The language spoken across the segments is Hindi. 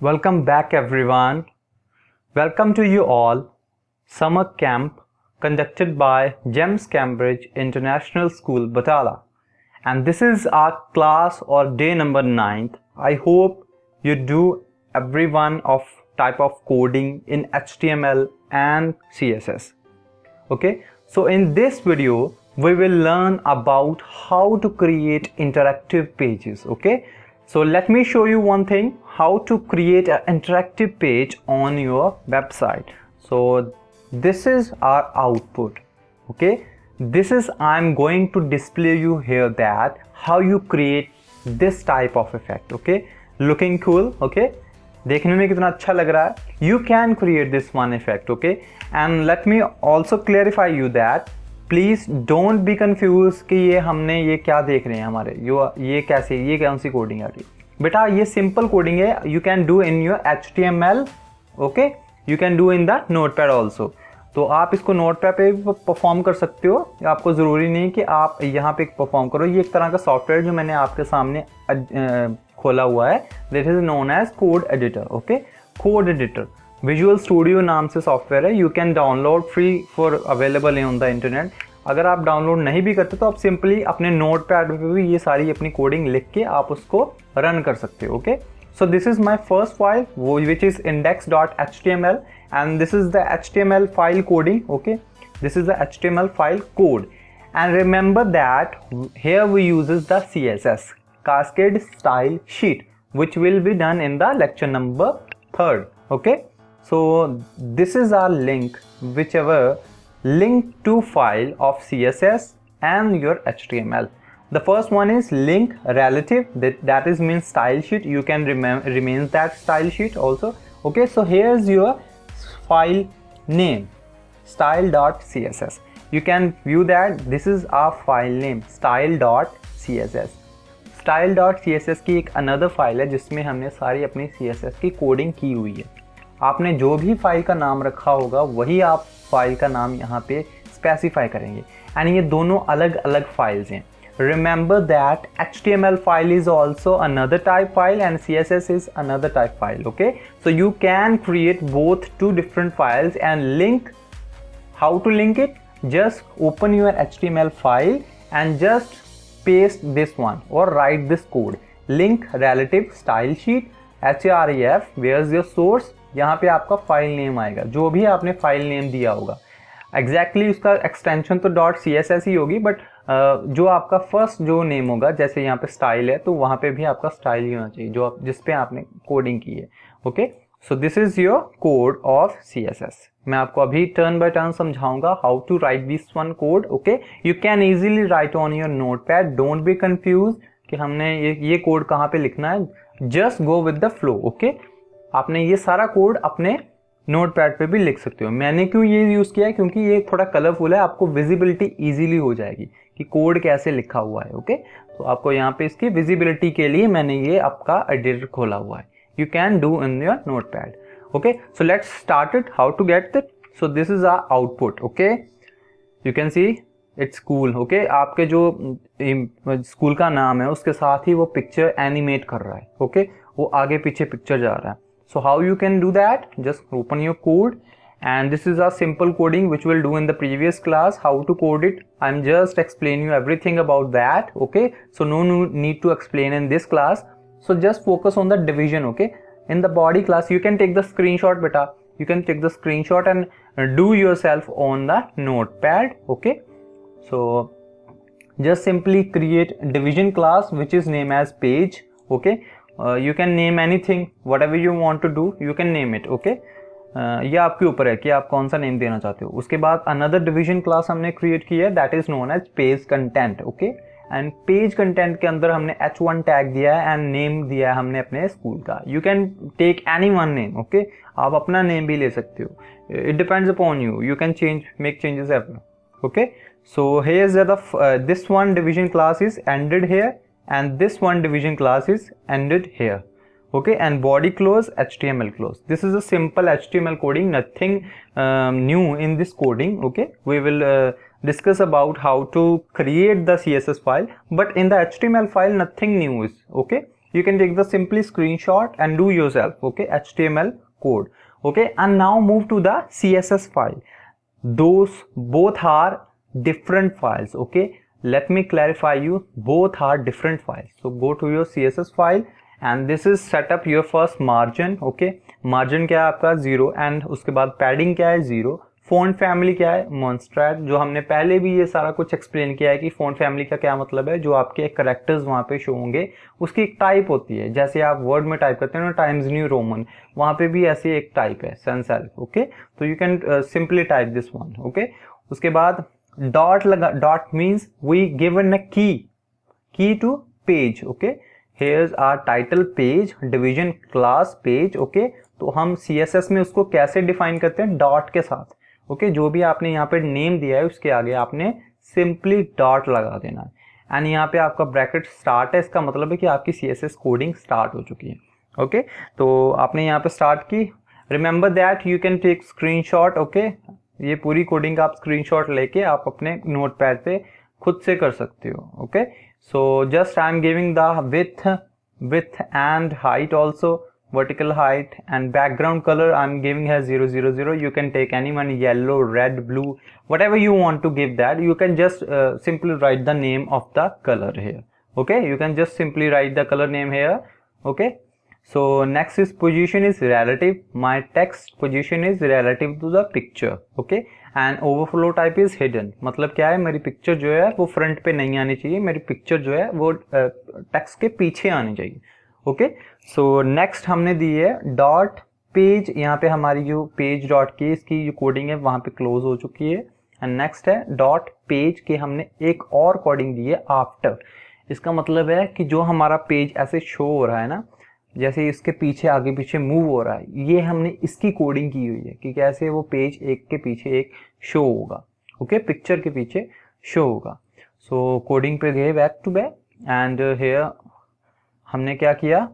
Welcome back everyone. Welcome to you all. Summer camp conducted by GEMS Cambridge International School, Batala. And this is our class or day number 9th. I hope you do every one of type of coding in HTML and CSS. Okay, so in this video we will learn about how to create interactive pages. Okay, so let me show you one thing, how to create an interactive page on your website. So this is our output. Okay, this is I'm going to display you here that how you create this type of effect. Okay, looking cool. Okay, देखने में कितना अच्छा लग रहा है. You can create this one effect. Okay, and let me also clarify you that please don't be confused कि ये हमने ये क्या देख रहे हैं हमारे ये कैसे ये कौन सी कोडिंग आ रही है. बेटा ये सिंपल कोडिंग है. You can do in your HTML. Okay, you can do in the notepad also. तो आप इसको नोटपैड पे भी परफॉर्म कर सकते हो. आपको ज़रूरी नहीं कि आप यहाँ पे परफॉर्म करो. ये एक तरह का सॉफ्टवेयर जो मैंने आपके सामने खोला हुआ है, this is known as code editor. Okay, code editor Visual Studio नाम से सॉफ्टवेयर है. You can download free for available on the internet. अगर आप डाउनलोड नहीं भी करते तो आप सिंपली अपने नोटपैड पे भी ये सारी अपनी कोडिंग लिख के आप उसको रन कर सकते हो. Okay, so this is my first file which is index.html and this is the HTML file coding. Okay, this is the HTML file code, and remember that here we uses the CSS cascade style sheet which will be done in the lecture number 3rd. Okay, so this is our link, whichever link to file of CSS and your HTML. The first one is link relative, that is means style sheet. You can remain that style sheet also. Okay, so here's your file name, style.css. You can view that this is our file name, style.css. style.css की एक another फाइल है जिसमें हमने सारी अपनी CSS की कोडिंग की हुई है. आपने जो भी फाइल का नाम रखा होगा वही आप फाइल का नाम यहाँ पे स्पेसिफाई करेंगे. एंड ये दोनों अलग अलग फाइल्स हैं. Remember that HTML file is also another type file and CSS is another type file. Okay, so you can create both two different files and link. How to link it? Just open your HTML file and just paste this one or write this code. Link relative style sheet href. Where's your source? यहाँ पे आपका फाइल नेम आएगा जो भी आपने फाइल नेम दिया होगा. एग्जैक्टली उसका एक्सटेंशन तो .css ही होगी, बट जो आपका फर्स्ट जो नेम होगा, जैसे यहाँ पे स्टाइल है तो वहाँ पे भी आपका स्टाइल ही होना चाहिए जो आप जिस पे आपने कोडिंग की है. Okay, so this is your code of CSS. मैं आपको अभी टर्न बाय टर्न समझाऊंगा how to write this one code. Okay, you can easily write on your notepad. Don't be confuse कि हमने ये कोड कहाँ पे लिखना है. Just go with the flow. Okay, आपने ये सारा कोड अपने नोटपैड पे भी लिख सकते हो. मैंने क्यों ये यूज़ किया है, क्योंकि ये थोड़ा कलरफुल है, आपको विजिबिलिटी इजीली हो जाएगी कि कोड कैसे लिखा हुआ है. ओके, तो आपको यहाँ पे इसकी विजिबिलिटी के लिए मैंने ये आपका एडिटर खोला हुआ है. You can do in your notepad. Okay, so let's start it. How to get it? So this is our output. Okay, you can see it's cool. Okay, आपके जो स्कूल का नाम है उसके साथ ही वो पिक्चर एनिमेट कर रहा है. ओके, वो आगे पीछे पिक्चर जा रहा है. So how you can do that? Just open your code, and this is a simple coding which we'll do in the previous class. How to code it? I'm just explaining you everything about that. Okay, so no need to explain in this class. So just focus on the division. Okay, in the body class you can take the screenshot, beta. You can take the screenshot and do yourself on the notepad. Okay, so just simply create division class which is named as page. Okay, you can name anything, whatever you want to do, you can name it. Okay, ये आपके ऊपर है कि आप कौन सा नेम देना चाहते हो. उसके बाद अनदर डिवीजन क्लास हमने क्रिएट की है, that is known as page content. Okay, and page content के अंदर हमने h1 टैग दिया है एंड नेम दिया है हमने अपने स्कूल का. You can take any one name. Okay, आप अपना नेम भी ले सकते हो. It depends upon you. You can make changes ever. Okay, so here is the this one division class is ended here and this one division class is ended here. Okay, and body close HTML close. This is a simple HTML coding, nothing new in this coding. Okay, we will discuss about how to create the CSS file, but in the HTML file nothing new is. Okay, you can take the simply screenshot and do yourself, okay, HTML code, okay. And now move to the CSS file. Those both are different files, okay. Let me clarify you, both are different files. So go to your CSS file and this is set up your first margin, okay. Margin क्या है आपका 0 and उसके बाद padding क्या है 0, फॉन्ट फैमिली क्या है मोन्स्ट्रेट, जो हमने पहले भी ये सारा कुछ एक्सप्लेन किया है कि फॉन्ट फैमिली का क्या मतलब है। जो आपके कैरेक्टर्स वहाँ पे शो होंगे उसकी एक टाइप होती है, जैसे आप वर्ड में टाइप करते हैं ना टाइम्स न्यू रोमन, वहाँ पे भी ऐसी एक टाइप है सैंस सेरिफ, ओके। तो you can simply type this one, okay. उसके बाद डॉट लगा, dot means we given a key to page, okay. Here's our title page, division class page, okay. तो हम CSS में उसको कैसे डिफाइन करते हैं, डॉट के साथ, ओके। जो भी आपने यहाँ पे नेम दिया है उसके आगे आपने सिंपली डॉट लगा देना है एंड यहाँ पे आपका ब्रैकेट स्टार्ट है, इसका मतलब है कि आपकी CSS कोडिंग स्टार्ट हो चुकी है, ओके। तो आपने यहाँ पे स्टार्ट की, remember that you can take screenshot, okay. ये पूरी कोडिंग का आप स्क्रीनशॉट लेके आप अपने नोटपैड पे खुद से कर सकते हो, okay. So just I am giving the width and height also, vertical height, and background color I'm giving here 000. You can take anyone, yellow, red, blue, whatever you want to give that. You can just simply write the name of the color here, okay. You can just simply write the color name here, okay. So next is position is relative. My text position is relative to the picture, okay. And overflow type is hidden. मतलब क्या है, मेरी पिक्चर जो है वो फ्रंट पे नहीं आनी चाहिए, मेरी पिक्चर जो है वो टेक्स्ट के पीछे आनी चाहिए, ओके। सो नेक्स्ट हमने दी है डॉट पेज, यहाँ पे हमारी जो पेज डॉट की इसकी जो कोडिंग है वहाँ पे क्लोज हो चुकी है। एंड नेक्स्ट है डॉट पेज के हमने एक और कोडिंग दी है आफ्टर। इसका मतलब है कि जो हमारा पेज ऐसे शो हो रहा है ना, जैसे इसके पीछे आगे पीछे मूव हो रहा है, ये हमने इसकी कोडिंग की हुई है कि कैसे वो पेज एक के पीछे एक शो होगा, ओके। पिक्चर के पीछे शो होगा। सो कोडिंग पे गए back to back and here हमने क्या किया,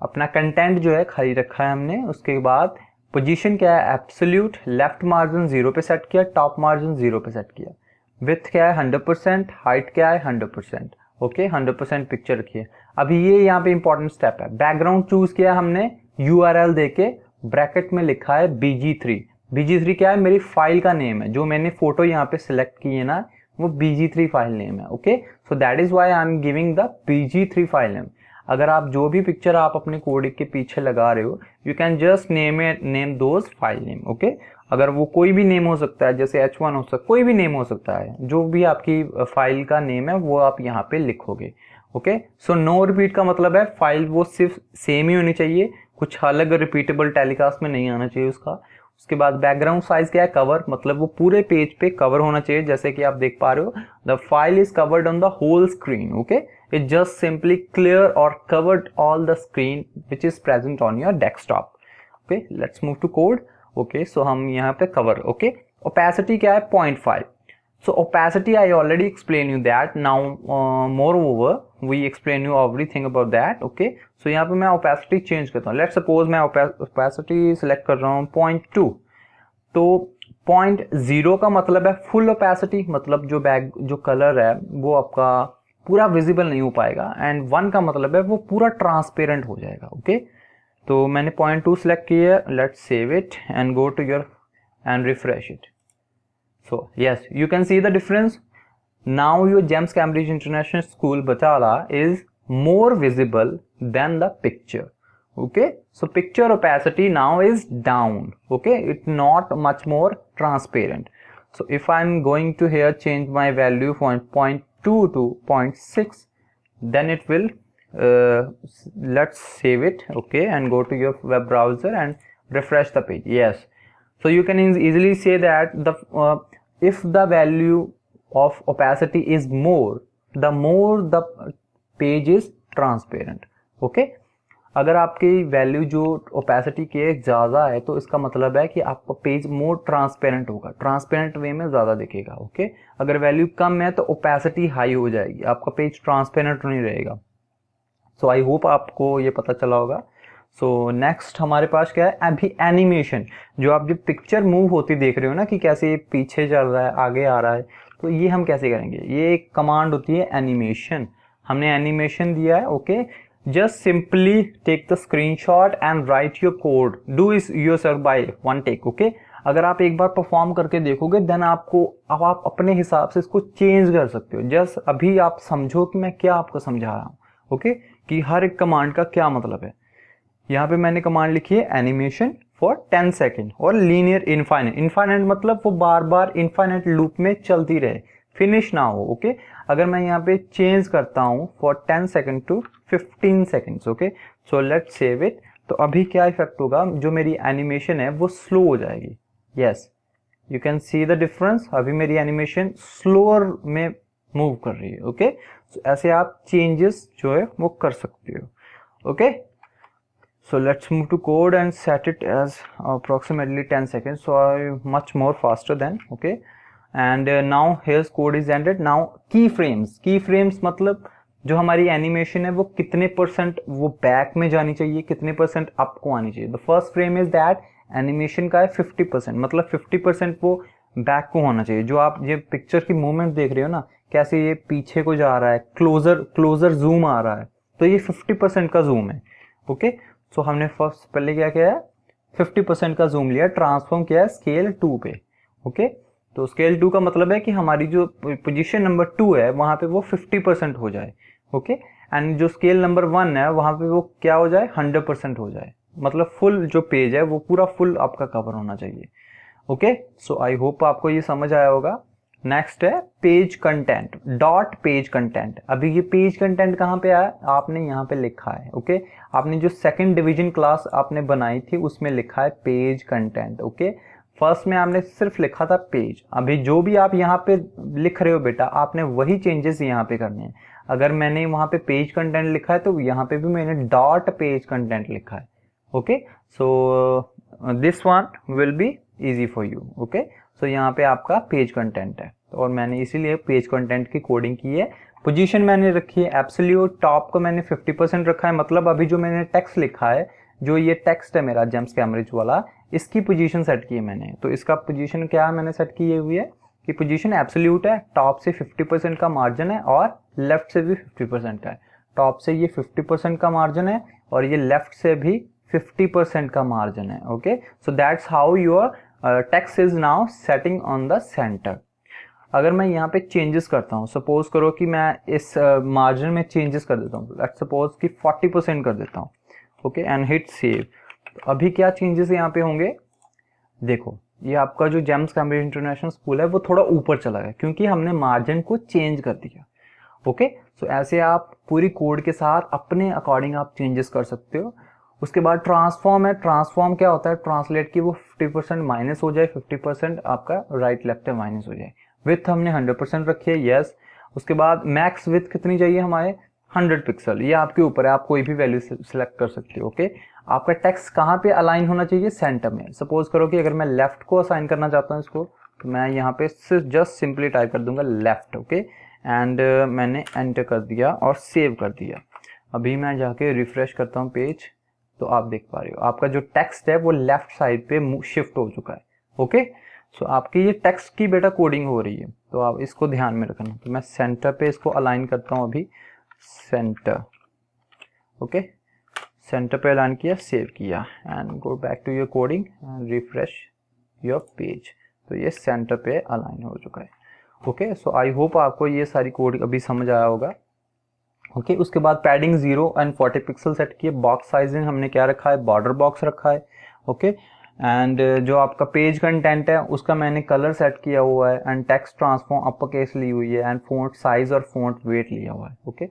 अपना कंटेंट जो है खाली रखा है हमने। उसके बाद पोजीशन क्या है एब्सोल्यूट, लेफ्ट मार्जिन 0 पे सेट किया, टॉप मार्जिन 0 पे सेट किया, विड्थ क्या है 100%, हाइट क्या है 100%, ओके। 100% पिक्चर रखिए। अभी ये यहाँ पे इंपॉर्टेंट स्टेप है, बैकग्राउंड चूज किया हमने URL देके, ब्रैकेट में लिखा है BG3। BG3 क्या है, मेरी फाइल का नेम है, जो मैंने फोटो यहाँ पे सिलेक्ट की है ना वो BG3 फाइल नेम है, okay. So that is why I am giving the BG3 file name. अगर आप जो भी पिक्चर आप अपने कोड के पीछे लगा रहे हो, you can just name those file name, okay. अगर वो कोई भी नेम हो सकता है, जैसे H1 हो सकता है, कोई भी नेम हो सकता है, जो भी आपकी फाइल का नेम है वो आप यहाँ पे लिखोगे, ओके। सो नो रिपीट का मतलब है फाइल वो सिर्फ सेम ही होनी चाहिए, कुछ अलग रिपीटेबल टेलीकास्ट में नहीं आना चाहिए उसका। उसके बाद बैकग्राउंड साइज क्या है, कवर, मतलब वो पूरे पेज पे कवर होना चाहिए, जैसे कि आप देख पा रहे हो the file is covered on the whole screen, okay. it just simply clear or covered all the screen which is present on your desktop, okay. Let's move to code, okay. So हम यहाँ पे cover, okay. Opacity क्या है 0.5. So opacity I already explained you that. Now moreover we explain you everything about that, okay. So यहाँ पे मैं opacity change करता हूँ। Let's suppose मैं opacity select कर रहा हूँ 0.2. तो 0.0 का मतलब है full opacity, मतलब जो कलर है वो आपका पूरा विजिबल नहीं हो पाएगा, एंड 1 का मतलब है वो पूरा ट्रांसपेरेंट हो जाएगा, ओके। तो मैंने 0.2 सेलेक्ट किया, let's save it and go to your and refresh it. So yes, you can see the difference. Now your James Cambridge International School Batala is more visible than the picture, okay. So picture opacity now is down, okay. It's not much more transparent. So if I'm going to here change my value from 0.2 to 0.6, then it will let's save it, okay, and go to your web browser and refresh the page. Yes, so you can easily say that the if the value of opacity is more, the more the page is transparent, okay. अगर आपकी वैल्यू जो ओपेसिटी के ज़्यादा है तो इसका मतलब है कि आपका पेज मोर ट्रांसपेरेंट होगा, ट्रांसपेरेंट वे में ज़्यादा दिखेगा, ओके। अगर वैल्यू कम है तो ओपेसिटी हाई हो जाएगी, आपका पेज ट्रांसपेरेंट नहीं रहेगा। सो आई होप आपको ये पता चला होगा। सो नेक्स्ट हमारे पास क्या है, अभी एनिमेशन। जो आप जब पिक्चर मूव होती देख रहे हो ना कि कैसे पीछे चल रहा है, आगे आ रहा है, तो ये हम कैसे करेंगे, ये एक कमांड होती है एनिमेशन। हमने एनिमेशन दिया है, okay. just simply take the screenshot and write your code. Do it yourself by one take. Okay, अगर आप एक बार परफॉर्म करके देखोगे देन आपको अब आप अपने हिसाब से इसको चेंज कर सकते हो. जस्ट अभी आप समझो कि मैं क्या आपको समझा रहा हूँ. ओके, कि हर एक कमांड का क्या मतलब है. यहाँ पे मैंने कमांड लिखी है एनिमेशन फॉर 10 सेकेंड और लीनियर इनफाइनाइट. इनफाइनाइट मतलब वो बार बार इनफाइनाइट लूप में चलती रहे, फिनिश ना हो. ओके, अगर मैं यहाँ पे चेंज करता हूँ for 10 second to 15 seconds. Okay, so let's save it. तो अभी क्या इफेक्ट होगा, जो मेरी एनिमेशन है वो स्लो हो जाएगी. Yes, you can see the difference. अभी मेरी एनिमेशन स्लोअर में मूव कर रही है. ओके, सो ऐसे आप चेंजेस जो है वो कर सकते हो. Okay, so let's move to code and set it as approximately 10 seconds, so I'm much more faster than. Okay, and now here's code is ended. Now keyframes मतलब जो हमारी एनिमेशन है वो कितने परसेंट वो बैक में जानी चाहिए, कितने परसेंट अप को आनी चाहिए. The first frame is that animation का है 50%, मतलब 50% वो बैक को होना चाहिए. जो आप ये पिक्चर की मूवमेंट देख रहे हो ना, कैसे ये पीछे को जा रहा है, क्लोजर जूम आ रहा है, तो ये 50% का जूम है. ओके, सो हमने फर्स्ट पहले क्या किया है, 50% का जूम लिया, ट्रांसफॉर्म किया है स्केल 2 पे. ओके, तो स्केल 2 का मतलब है कि हमारी जो पोजीशन नंबर 2 है वहां पे वो 50% हो जाए. ओके, एंड जो स्केल नंबर 1 है वहां पे वो क्या हो जाए, 100% हो जाए. मतलब फुल जो पेज है वो पूरा फुल आपका कवर होना चाहिए. ओके, सो आई होप आपको ये समझ आया होगा. नेक्स्ट है page content, dot page content. अभी ये पेज कंटेंट कहाँ पे आया, आपने यहाँ पे लिखा है. ओके, आपने जो सेकंड डिवीजन क्लास आपने बनाई थी उसमें लिखा है पेज कंटेंट. ओके, फर्स्ट में आपने सिर्फ लिखा था पेज. अभी जो भी आप यहाँ पे लिख रहे हो बेटा, आपने वही चेंजेस यहाँ पे करने हैं. अगर मैंने वहाँ पे पेज कंटेंट लिखा है तो यहाँ पे भी मैंने डॉट पेज कंटेंट लिखा है. Okay, so this one will be easy for you. Okay, so यहाँ पे आपका पेज कंटेंट है और मैंने इसीलिए पेज कंटेंट की कोडिंग की है. पोजीशन मैंने रखी है एब्सोल्यूट, टॉप को मैंने 50% रखा है. मतलब अभी जो मैंने टेक्स्ट लिखा है, जो ये टेक्स्ट है मेरा जेम्स कैम्ब्रिज वाला, इसकी पोजीशन सेट की है मैंने. तो इसका पोजीशन क्या मैंने सेट की हुई है कि पोजीशन एब्सोल्यूट है, टॉप से 50% का मार्जिन है और लेफ्ट से भी 50% का है. टॉप से ये 50% का मार्जिन है और ये लेफ्ट से भी 50% का मार्जिन है. Okay, so that's how your text is now setting on the centre. अगर मैं यहाँ पे चेंजेस करता हूँ, सपोज करो कि मैं इस मार्जिन में चेंजेस कर देता हूँ, लेट्स सपोज कि 40% कर देता हूँ. Okay, and hit save. अभी क्या चेंजेस यहाँ पे होंगे, देखो ये आपका जो जेम्स कैम्ब्रिज इंटरनेशनल स्कूल है वो थोड़ा ऊपर चला गया क्योंकि हमने मार्जिन को चेंज कर दिया. ओके, सो ऐसे आप पूरी कोड के साथ अपने अकॉर्डिंग आप चेंजेस कर सकते हो. उसके बाद ट्रांसफॉर्म है. ट्रांसफॉर्म क्या होता है, ट्रांसलेट की वो 50% माइनस हो जाए, 50% आपका राइट लेफ्ट है माइनस हो जाए. विथ हमने 100% रखी है. यस, उसके बाद मैक्स विथ कितनी चाहिए हमारे, 100 पिक्सल. ये आपके ऊपर है, आप कोई भी वैल्यू सिलेक्ट कर सकते हो. ओके, आपका टेक्स्ट कहाँ पे अलाइन होना चाहिए, सेंटर में. सपोज करो कि अगर मैं लेफ्ट को असाइन करना चाहता हूँ इसको, तो मैं यहाँ पे सिर्फ जस्ट सिंपली टाइप कर दूंगा लेफ्ट. ओके, एंड मैंने एंटर कर दिया और सेव कर दिया. अभी मैं जाके रिफ्रेश करता हूँ पेज, तो आप देख पा रहे हो आपका जो टेक्स्ट है वो लेफ्ट साइड पे शिफ्ट हो चुका है. ओके, सो आपकी ये टेक्स्ट की बेटा कोडिंग हो रही है, तो आप इसको ध्यान में रखना. तो मैं सेंटर पे इसको अलाइन करता हूँ अभी, सेंटर. ओके, सेंटर पे अलाइन किया, सेव किया, and go back to your coding and refresh your page. तो ये सेंटर पे अलाइन हो चुका है. ओके, सो आई होप आपको ये सारी कोड अभी समझ आया होगा. ओके, उसके बाद पैडिंग 0 एंड 40 पिक्सल सेट किए. बॉक्स साइजिंग हमने क्या रखा है, बॉर्डर बॉक्स रखा है. ओके, एंड जो आपका पेज कंटेंट है उसका मैंने कलर सेट किया हुआ है, and text transform upper case ली हुई है, एंड फॉन्ट साइज और फॉन्ट वेट लिया हुआ है. Okay,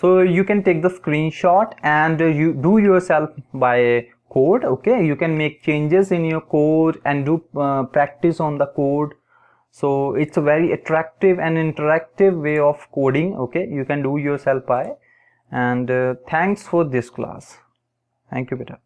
so you can take the screenshot and you do yourself by code. Okay, you can make changes in your code and do practice on the code. So it's a very attractive and interactive way of coding. Okay, you can do yourself by, and thanks for this class. Thank you beta.